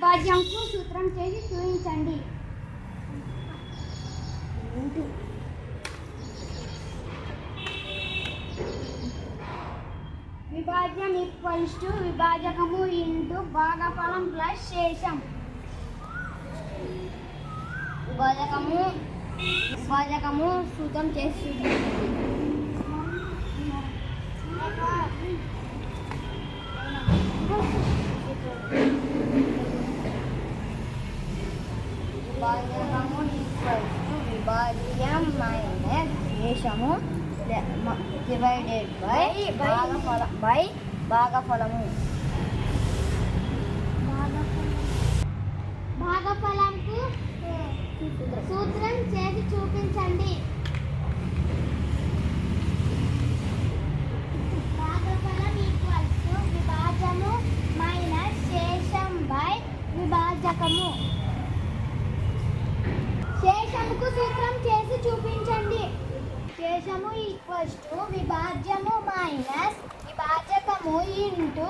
భాజ్యంకు సూత్రం చేసి చూపించండి. విభాజ్యం ఈక్వల్స్ టు విభాజకము ఇంటూ భాగఫలం ప్లస్ శేషం. విభాజకము సూత్రం చేసి విభాజకము ఈక్వల్స్ టు విభాజ్యం మైనస్ శేషము డివైడెడ్ బై భాగఫలము. భాగఫలంకు సూత్రం చేసి చూపించండి. భాగఫలం ఈక్వల్స్ టు విభాజము మైనస్ శేషం బై విభాజకము. శేషముకు సూత్రం చేసి చూపించండి. శేషము ఈక్వల్స్ టు విభాజ్యము మైనస్ విభాజకము ఇంటూ